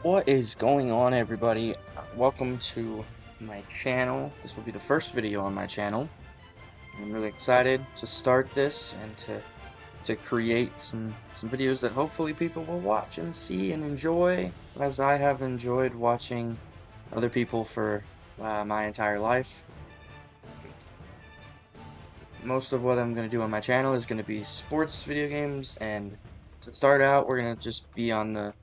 What is going on, everybody? Welcome to my channel. This will be the first video on my channel. I'm really excited to start this and to create some videos that hopefully people will watch and see and enjoy, as I have enjoyed watching other people for my entire life. Most of what I'm going to do on my channel is going to be sports video games, and to start out, we're going to just be on the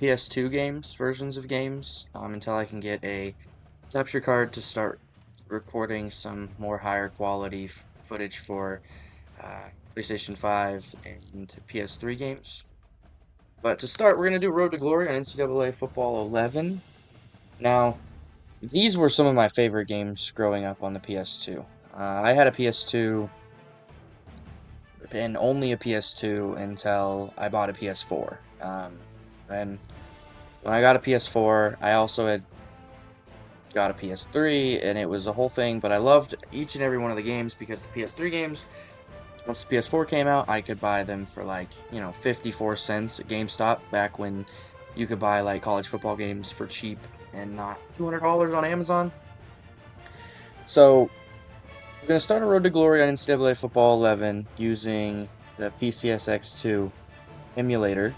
PS2 games, versions of games, until I can get a capture card to start recording some more higher quality footage for PlayStation 5 and PS3 games. But to start, we're going to do Road to Glory on NCAA Football 11. Now, these were some of my favorite games growing up on the PS2. I had a PS2 and only a PS2 until I bought a PS4. And when I got a PS4, I also had got a PS3, and it was a whole thing, but I loved each and every one of the games because the PS3 games, once the PS4 came out, I could buy them for like, 54 cents at GameStop back when you could buy like college football games for cheap and not $200 on Amazon. So, we're going to start a Road to Glory on NCAA Football 11 using the PCSX2 emulator,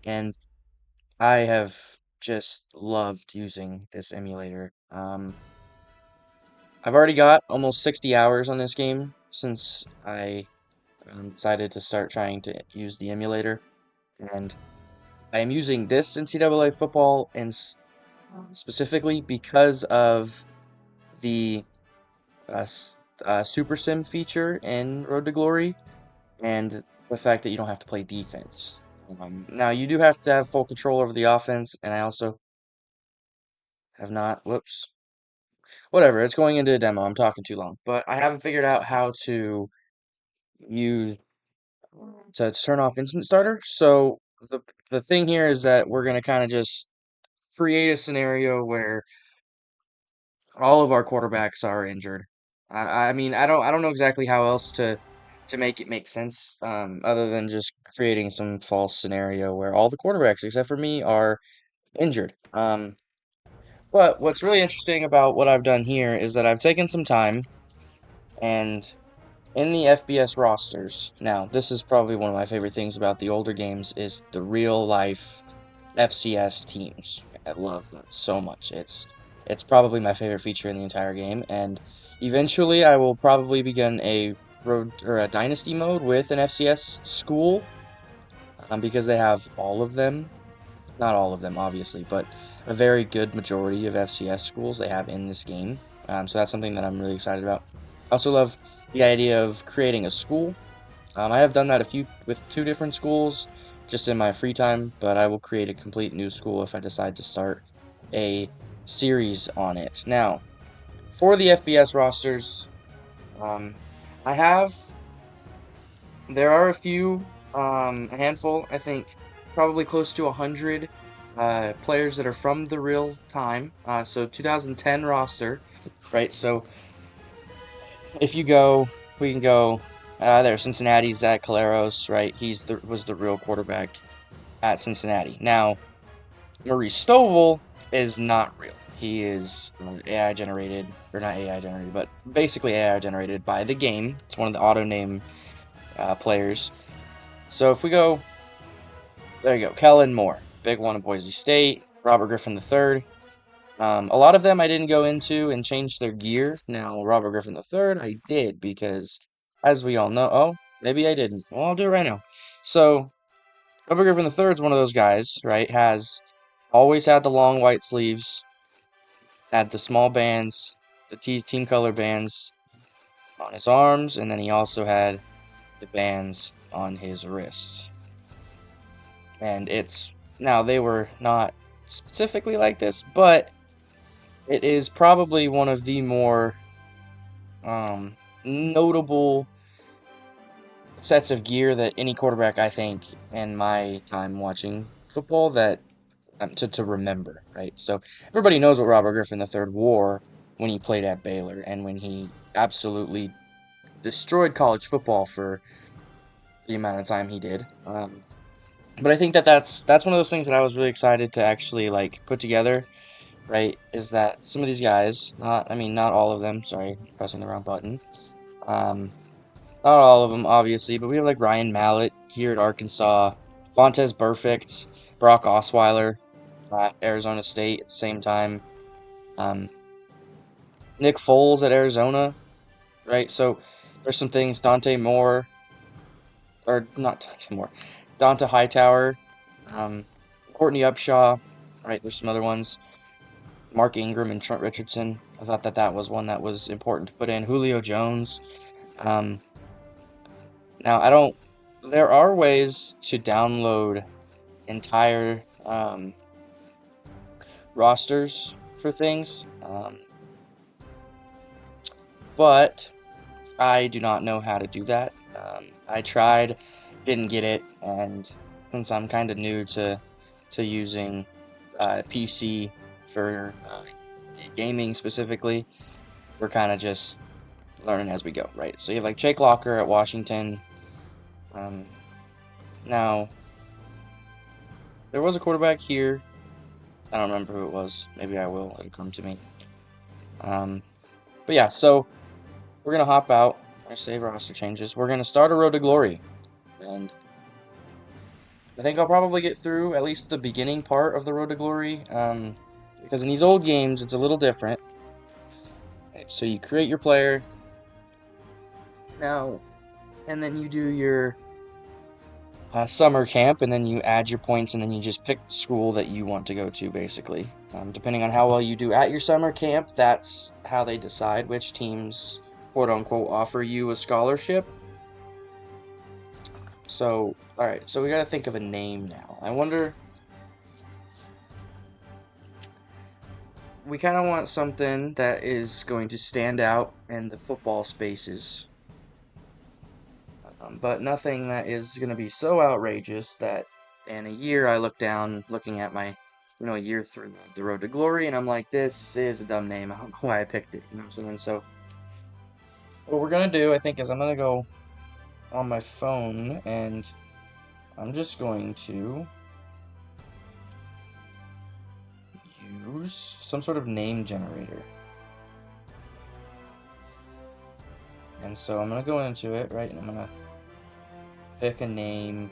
and I have just loved using this emulator. I've already got almost 60 hours on this game since I decided to start trying to use the emulator, and I am using this NCAA football and specifically because of the Super Sim feature in Road to Glory and the fact that you don't have to play defense. Now, you do have to have full control over the offense, and I also have not. Whoops. Whatever, it's going into a demo. I'm talking too long. But I haven't figured out how use to turn off Instant Starter. So the thing here is that we're gonna kind of just create a scenario where all of our quarterbacks are injured. I mean, I don't know exactly how else to make it make sense, other than just creating some false scenario where all the quarterbacks except for me are injured. But what's really interesting about what I've done here is that I've taken some time and in the FBS rosters. Now, this is probably one of my favorite things about the older games is the real life FCS teams. I love that so much. It's probably my favorite feature in the entire game, and eventually I will probably begin a road or a dynasty mode with an FCS school, because they have all of them. Not all of them, obviously, but a very good majority of FCS schools they have in this game. So that's something that I'm really excited about. I also love the idea of creating a school. I have done that with two different schools just in my free time, but I will create a complete new school if I decide to start a series on it. Now, for the FBS rosters, um, I have there are a handful, I think, probably close to 100 players that are from the real time. So 2010 roster, right? So if you go, we can go there. Cincinnati, Zach Caleros, right? Was the real quarterback at Cincinnati. Now, Maurice Stovall is not real. He is AI generated, or not AI generated, but basically AI generated by the game. It's one of the auto name players. So if we go, there you go, Kellen Moore, big one of Boise State, Robert Griffin III. A lot of them I didn't go into and change their gear. Now, Robert Griffin III, I did because, as we all know, oh, maybe I didn't. Well, I'll do it right now. So, Robert Griffin III is one of those guys, right? Has always had the long white sleeves, had the small bands, the team color bands on his arms, and then he also had the bands on his wrists. And now they were not specifically like this, but it is probably one of the more notable sets of gear that any quarterback, I think, in my time watching football, that to remember, right? So everybody knows what Robert Griffin III wore when he played at Baylor and when he absolutely destroyed college football for the amount of time he did. But I think that that's one of those things that I was really excited to actually like put together, right? Is that some of these guys, not I mean not all of them, sorry, pressing the wrong button. Um, Not all of them, obviously, but we have like Ryan Mallett here at Arkansas, Vontez Burfict, Brock Osweiler at Arizona State at the same time, um, Nick Foles at Arizona, right? So there's some things, Dante Moore, or not Dante Moore, Donta Hightower, um, Courtney Upshaw, right? There's some other ones, Mark Ingram and Trent Richardson. I thought that that was one that was important to put in. Julio Jones. Um, Now I don't. There are ways to download entire rosters for things, but I do not know how to do that. I tried, didn't get it, and since I'm kind of new to using PC for gaming specifically, we're kind of just learning as we go, right? So you have like Jake Locker at Washington. Um, Now there was a quarterback here. I don't remember who it was. Maybe I will. It'll come to me. Um, but yeah, so we're gonna hop out. I save roster changes. We're gonna start a road to glory, and I think I'll probably get through at least the beginning part of the road to glory. Because in these old games, it's a little different. Right, so you create your player now, and then you do your summer camp, and then you add your points, and then you just pick the school that you want to go to, basically. Depending on how well you do at your summer camp, that's how they decide which teams, quote unquote, offer you a scholarship. So, all right, so we got to think of a name now. I wonder, we kind of want something that is going to stand out in the football spaces, but nothing that is going to be so outrageous that in a year I look down looking at my, a year through the road to glory, and I'm like, this is a dumb name. I don't know why I picked it. You know what I'm saying? So, what we're going to do, I think, is I'm going to go on my phone and I'm just going to use some sort of name generator. And so I'm going to go into it, right? And I'm going to pick a name.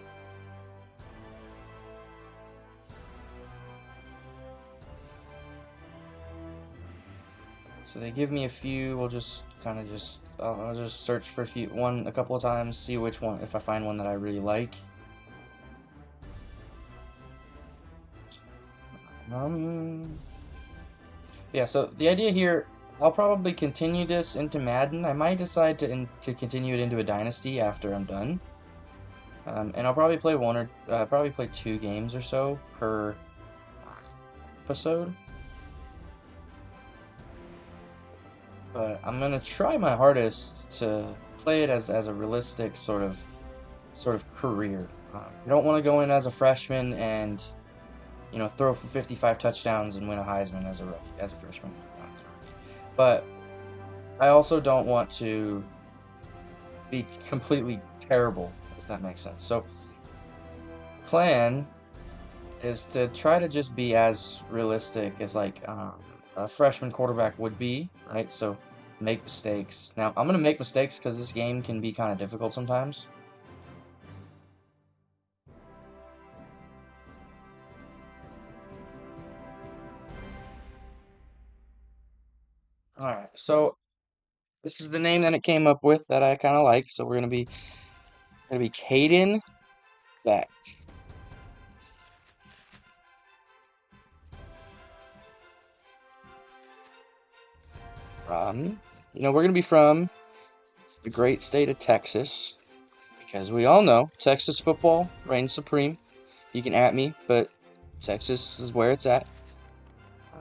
So they give me a few. We'll just kind of I'll just search for a couple of times, see which one, if I find one that I really like. Yeah, so the idea here, I'll probably continue this into Madden. I might decide to continue it into a Dynasty after I'm done. And I'll probably play probably play 2 games or so per episode. But I'm gonna try my hardest to play it as a realistic sort of career. You don't want to go in as a freshman and throw for 55 touchdowns and win a Heisman as a rookie, as a freshman. But I also don't want to be completely terrible, if that makes sense. So, plan is to try to just be as realistic as like a freshman quarterback would be, right? So, make mistakes. Now, I'm gonna make mistakes because this game can be kind of difficult sometimes. All right, so this is the name that it came up with that I kind of like. So we're gonna be Caden Beck. We're gonna be from the great state of Texas because we all know Texas football reigns supreme. You can at me, but Texas is where it's at.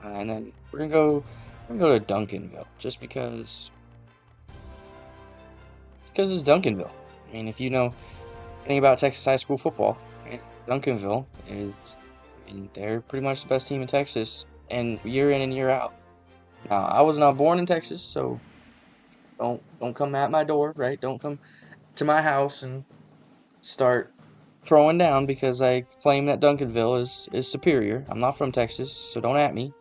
And then we're gonna go to Duncanville just because it's Duncanville. I mean, if you know anything about Texas high school football, right, Duncanville is, I mean, they're pretty much the best team in Texas, and year in and year out. Now, I was not born in Texas, so don't come at my door, right? Don't come to my house and start throwing down because I claim that Duncanville is superior. I'm not from Texas, so don't at me.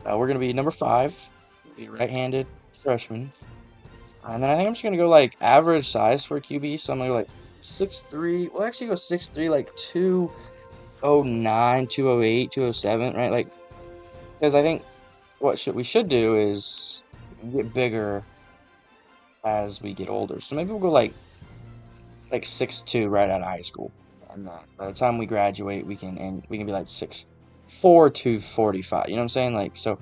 We're gonna be number 5, be right-handed freshman, and then I think I'm just gonna go like average size for a QB. So I'm gonna go like 6'3". We'll actually go 6'3", like 209, 208, 207, right? Like because I think we should do is get bigger as we get older. So maybe we'll go like 6'2" right out of high school, and by the time we graduate, we can be like 6'4" to 45. You know what I'm saying? Like so,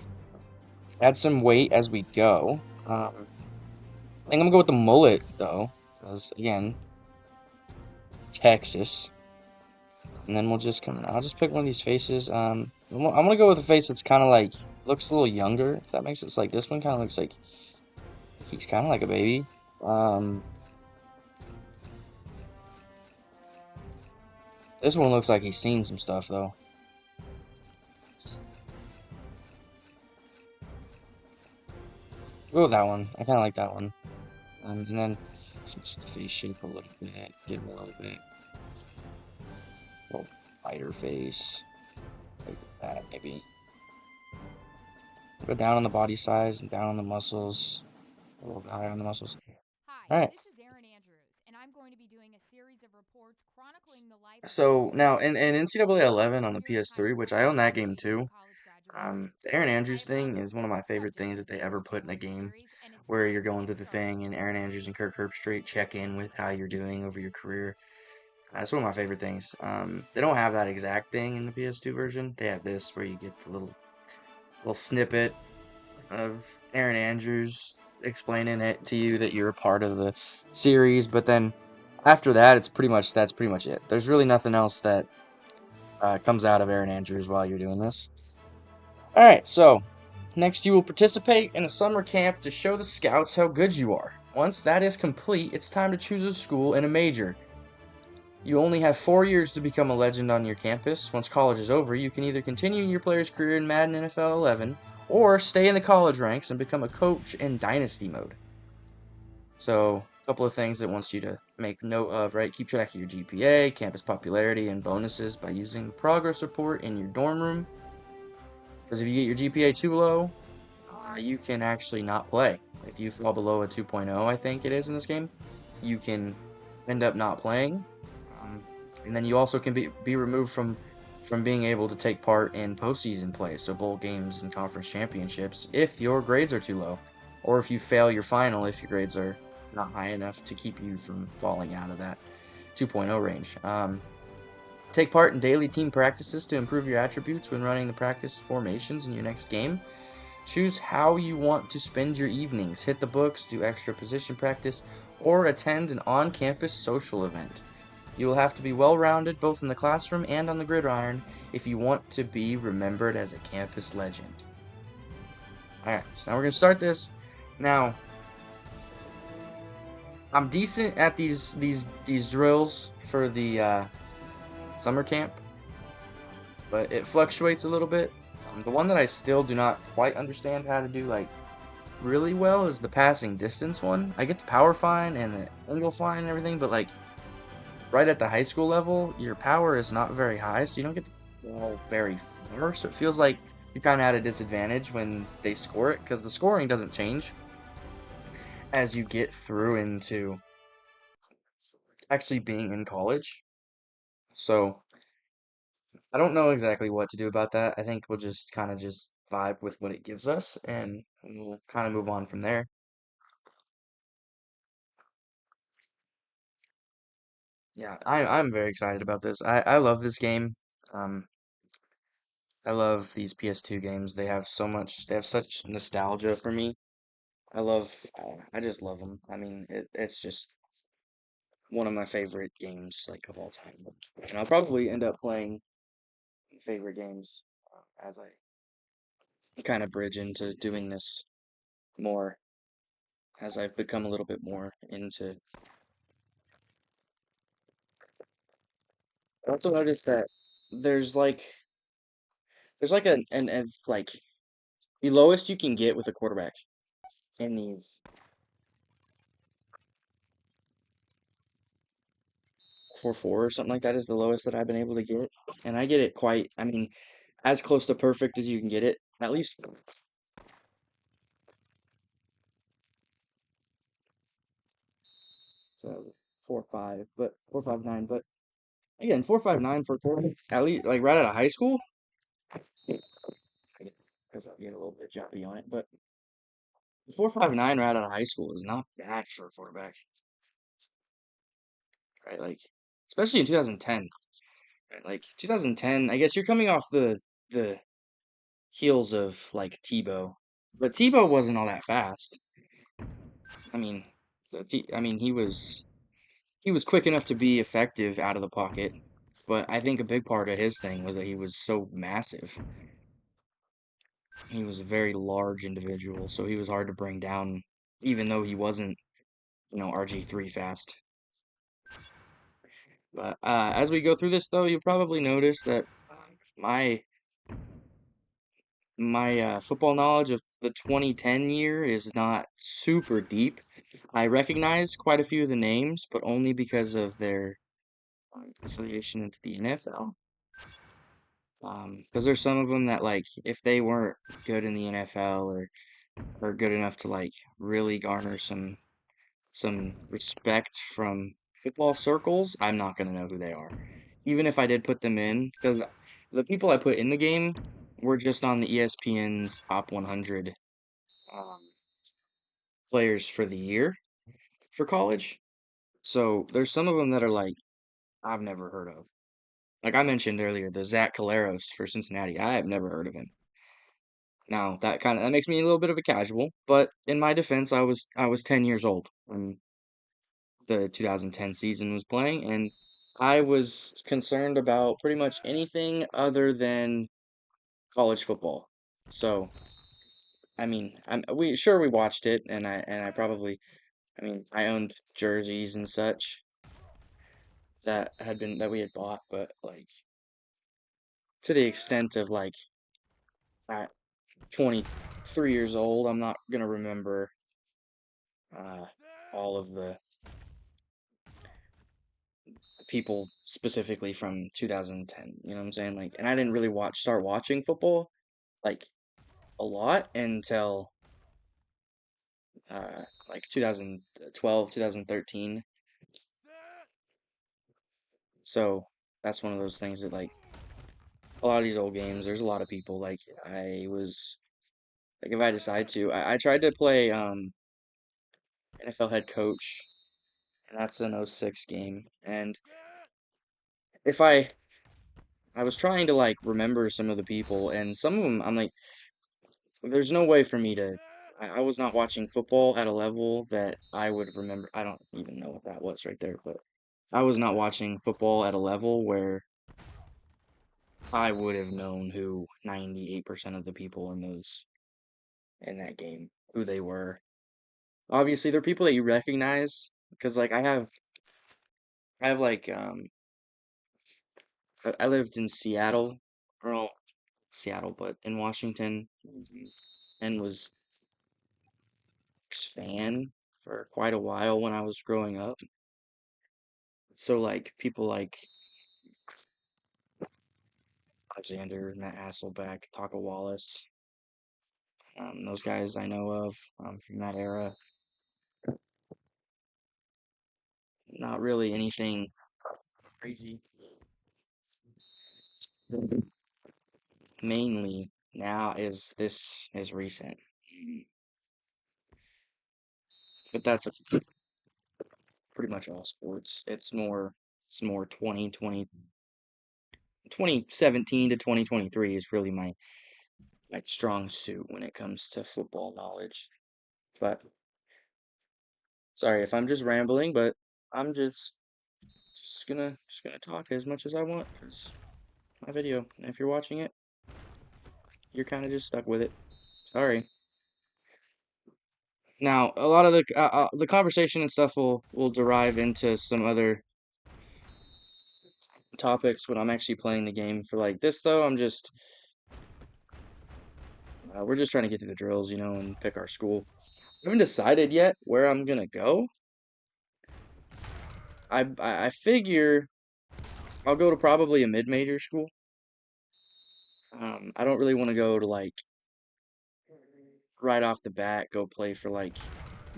add some weight as we go. I think I'm gonna go with the mullet though, because again, Texas. And then we'll just come. I'll just pick one of these faces. I'm gonna go with a face that's kind of like looks a little younger. If that makes sense. Like this one kind of looks like he's kind of like a baby. Um, this one looks like he's seen some stuff though. Go with that one. I kind of like that one. And then switch the face shape a little bit. Get him a little bit. A little lighter face. Like that maybe. Go down on the body size and down on the muscles. A little higher on the muscles. Hi, All right. this is Erin Andrews, and I'm going to be doing a series of reports chronicling the life of a So student now in in Texas NCAA from 11 on first the year of high PS3, which I school own all that the game way through too. college graduation. The Aaron I Andrews have brought thing your is one of my favorite favorite things subjects that they into ever this put in a hilarious game, series, and it's where time you're to going get through the started. thing and Aaron Andrews and Kirk Herbstreit check in with how you're doing over your career. That's one of my favorite things. They don't have that exact thing in the PS2 version. They have this where you get the little snippet of Aaron Andrews explaining it to you that you're a part of the series, but then after that, that's pretty much it. There's really nothing else that comes out of Aaron Andrews while you're doing this. All right, so next you will participate in a summer camp to show the scouts how good you are. Once that is complete, it's time to choose a school and a major. You only have 4 years to become a legend on your campus. Once college is over, you can either continue your player's career in Madden NFL 11 or stay in the college ranks and become a coach in Dynasty mode. So, a couple of things it wants you to make note of, right? Keep track of your GPA, campus popularity, and bonuses by using the progress report in your dorm room. Because if you get your GPA too low, you can actually not play. If you fall below a 2.0, I think it is in this game, you can end up not playing. Um, and then you also can be removed from being able to take part in postseason play, so bowl games and conference championships, if your grades are too low, or if you fail your final if your grades are not high enough to keep you from falling out of that 2.0 range. Take part in daily team practices to improve your attributes when running the practice formations in your next game. Choose how you want to spend your evenings, hit the books, do extra position practice, or attend an on-campus social event. You will have to be well-rounded both in the classroom and on the gridiron if you want to be remembered as a campus legend. Alright, so now we're going to start this. Now, I'm decent at these drills for the summer camp, but it fluctuates a little bit. The one that I still do not quite understand how to do, like, really well is the passing distance one. I get the power fine and the angle fine and everything, but like right at the high school level, your power is not very high, so you don't get the ball very far. So it feels like you're kind of at a disadvantage when they score it because the scoring doesn't change as you get through into actually being in college. So I don't know exactly what to do about that. I think we'll just kind of just vibe with what it gives us and we'll kind of move on from there. Yeah, I'm very excited about this. I love this game. Um, I love these PS2 games. They have such nostalgia for me. I just love them. I mean, it's just one of my favorite games, like, of all time. And I'll probably end up playing favorite games as I kind of bridge into doing this more, as I've become a little bit more into. I also noticed that there's like, there's like like, the lowest you can get with a quarterback in these 4.44 or something like that is the lowest that I've been able to get, and I get it quite. I mean, as close to perfect as you can get it. At least so 4.5, but 4.59. But again, 4.59 for 40, at least like right out of high school. I guess I'm getting a little bit jumpy on it, but 4.59 right out of high school is not bad for a quarterback, right? Like, especially in 2010, right? Like 2010, I guess you're coming off the heels of like Tebow, but Tebow wasn't all that fast. I mean, I mean he was quick enough to be effective out of the pocket, but I think a big part of his thing was that he was so massive. He was a very large individual, so he was hard to bring down, even though he wasn't, RG3 fast. But as we go through this, though, you'll probably notice that my my football knowledge of the 2010 year is not super deep. I recognize quite a few of the names, but only because of their affiliation into the NFL. Because there's some of them that like if they weren't good in the NFL or good enough to like really garner some respect from football circles, I'm not gonna know who they are. Even if I did put them in, because the people I put in the game were just on the ESPN's top 100 um, players for the year for college. So there's some of them that are like I've never heard of. Like I mentioned earlier, the Zach Caleros for Cincinnati. I have never heard of him. Now that makes me a little bit of a casual, but in my defense, I was 10 years old when the 2010 season was playing, and I was concerned about pretty much anything other than college football. So, I mean, we watched it, and I probably, I mean, I owned jerseys and such that we had bought, but like to the extent of like at 23 years old, I'm not gonna remember uh, all of the people specifically from 2010. You know what I'm saying? Like, and I didn't really start watching football like a lot until like 2012, 2013. So that's one of those things that like a lot of these old games, there's a lot of people like I was like if I decide to, I tried to play NFL head coach, and that's an '06 game. And if I was trying to like remember some of the people, and some of them I'm like there's no way for me to. I was not watching football at a level that I would remember. I don't even know what that was right there, but I was not watching football at a level where I would have known who 98% of the people in that game, who they were. Obviously, they're people that you recognize because like I have like I lived in Seattle, or not Seattle, but in Washington, and was fan for quite a while when I was growing up. So like people like Alexander, Matt Hasselbeck, Taco Wallace, those guys I know of from that era. Not really anything crazy. Mainly now is recent, but that's pretty much all sports. It's more 2017 to 2023 is really my strong suit when it comes to football knowledge. But sorry if I'm just rambling, but I'm just gonna talk as much as I want because my video. And if you're watching it, you're kind of just stuck with it. Sorry. Now, a lot of the conversation and stuff will derive into some other topics when I'm actually playing the game. For like this though, we're just trying to get through the drills, and pick our school. I haven't decided yet where I'm gonna go. I figure I'll go to probably a mid-major school. I don't really want to go to like right off the bat go play for like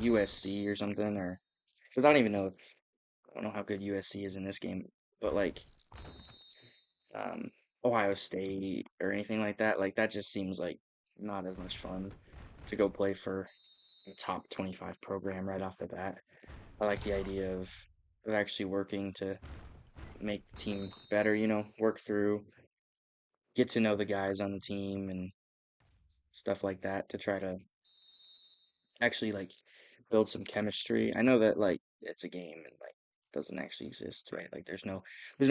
USC or something, or because I don't even know if I don't know how good USC is in this game, but like um, Ohio State or anything like that. Like that just seems like not as much fun to go play for a top 25 program right off the bat. I like the idea of actually working to make the team better, work through, get to know the guys on the team and stuff like that to try to actually like build some chemistry. I know that like it's a game and like doesn't actually exist, right? Like there's no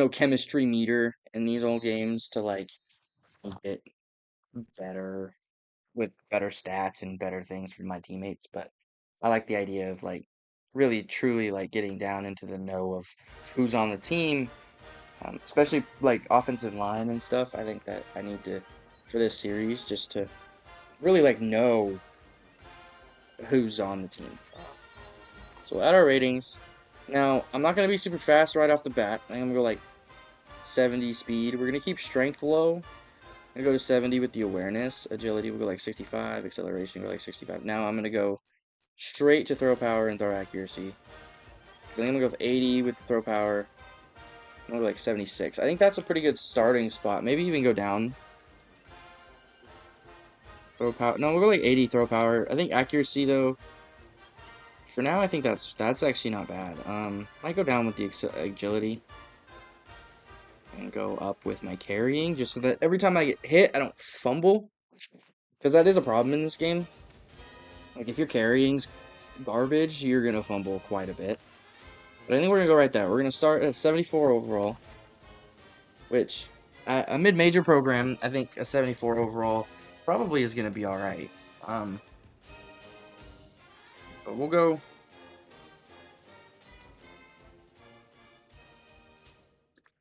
chemistry meter in these old games to like get better with better stats and better things from my teammates, but I like the idea of like really truly like getting down into the know of who's on the team, especially like offensive line and stuff. I think that I need to for this series just to really like know who's on the team. So at our ratings, now I'm not gonna be super fast right off the bat. I'm gonna go like 70 speed. We're gonna keep strength low. I go to 70 with the awareness. Agility will go like 65. Acceleration go like 65. Now I'm gonna go straight to throw power and throw accuracy. I think I'm gonna go with 80 with the throw power. I'm gonna go like 76. I think that's a pretty good starting spot. Maybe even go down. Throw power. No, we'll go like 80 throw power. I think accuracy though. For now, I think that's actually not bad. Might go down with the agility and go up with my carrying, just so that every time I get hit, I don't fumble, because that is a problem in this game. Like if your carrying's garbage, you're gonna fumble quite a bit. But I think we're gonna go right there. We're gonna start at 74 overall, which a mid-major program, I think a 74 overall probably is gonna be all right. Um, but we'll go.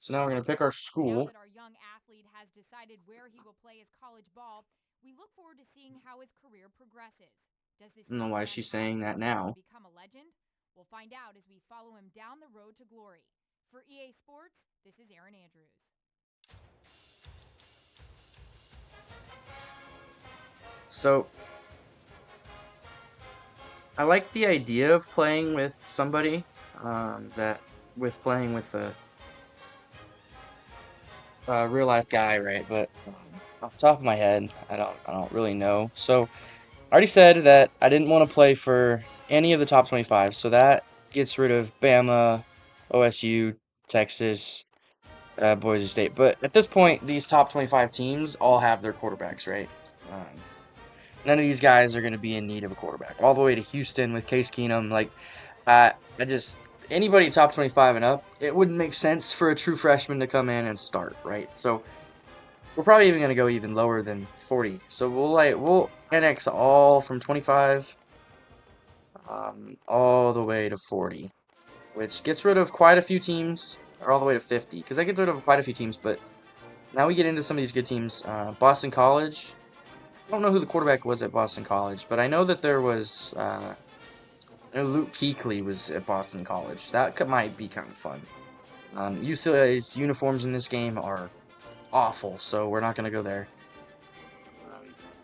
So now we're gonna pick our Now school. that our young athlete has decided where he will play his college ball, we look forward to seeing how his career progresses. Does this I don't know young why man she's have saying the that potential to now. become a legend? We'll find out as we follow him down the road to glory. For EA Sports, this is Aaron Andrews. So I like the idea of playing with somebody that with playing with a real life guy, right? But off the top of my head, I don't really know. So I already said that I didn't want to play for any of the top 25, so that gets rid of Bama, OSU, Texas, Boise State. But at this point, these top 25 teams all have their quarterbacks, right? Um, None of these guys are going to be in need of a quarterback. All the way to Houston with Case Keenum, like I just anybody top 25 and up, it wouldn't make sense for a true freshman to come in and start, right? So we're probably even going to go even lower than 40. So we'll NX all from 25 all the way to 40, which gets rid of quite a few teams, or all the way to 50, because that gets rid of quite a few teams. But now we get into some of these good teams. Boston College. I don't know who the quarterback was at Boston College, but I know that there was. I know Luke Kuechly was at Boston College. That might be kind of fun. UCLA's uniforms in this game are awful, so we're not going to go there.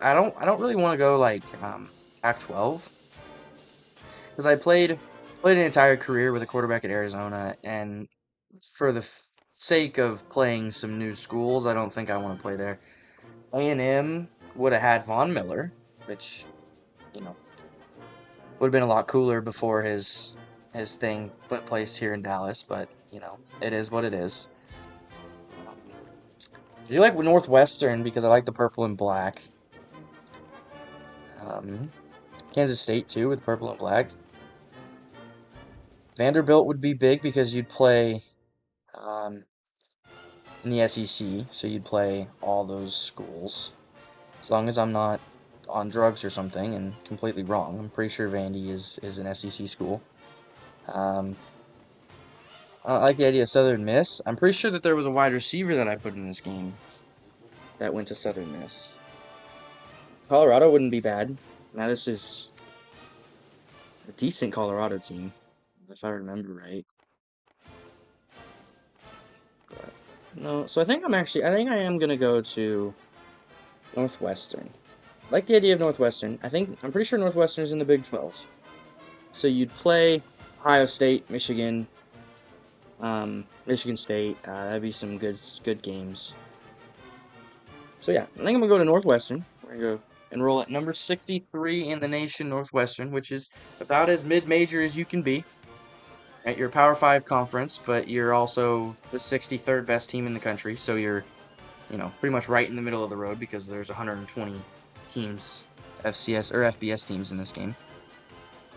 I don't really want to go like Pac-12 because I played an entire career with a quarterback at Arizona, and for the sake of playing some new schools, I don't think I want to play there. A&M would have had Von Miller, which you know would have been a lot cooler before his thing went place here in Dallas, but it is what it is. I do like Northwestern because I like the purple and black. Um, Kansas State too with purple and black. Vanderbilt would be big because you'd play um, in the SEC, so you'd play all those schools. As long as I'm not on drugs or something and completely wrong, I'm pretty sure Vandy is an SEC school. Um, I like the idea of Southern Miss. I'm pretty sure that there was a wide receiver that I put in this game that went to Southern Miss. Colorado wouldn't be bad. Now this is a decent Colorado team, if I remember right. No, so I think I am gonna go to Northwestern. I like the idea of Northwestern. I'm pretty sure Northwestern is in the Big 12. So you'd play Ohio State, Michigan, Michigan State. That'd be some good games. So yeah, I think I'm gonna go to Northwestern. We're gonna go enroll at number 63 in the nation, Northwestern, which is about as mid-major as you can be at your Power Five conference, but you're also the 63rd best team in the country. So you're, pretty much right in the middle of the road because there's 120 teams, FCS or FBS teams in this game.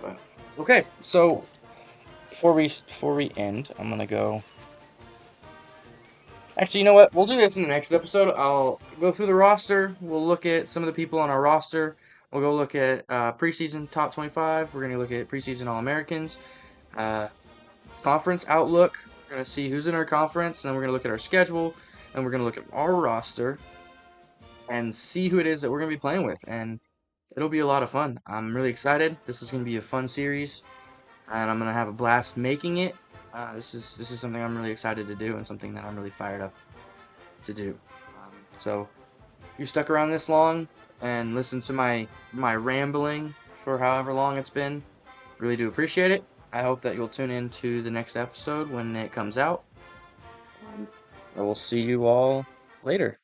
But, okay, so before we end, I'm gonna go. Actually, you know what? We'll do this in the next episode. I'll go through the roster. We'll look at some of the people on our roster. We'll go look at preseason top 25. We're going to look at preseason All Americans, uh, conference outlook. We're going to see who's in our conference, and then we're going to look at our schedule, and we're going to look at our roster and see who it is that we're going to be playing with. And it'll be a lot of fun. I'm really excited. This is going to be a fun series, and I'm going to have a blast making it. This is something I'm really excited to do, and something that I'm really fired up to do. So if you stuck around this long and listened to my rambling for however long it's been, really do appreciate it. I hope that you'll tune in to the next episode when it comes out. And I will see you all later.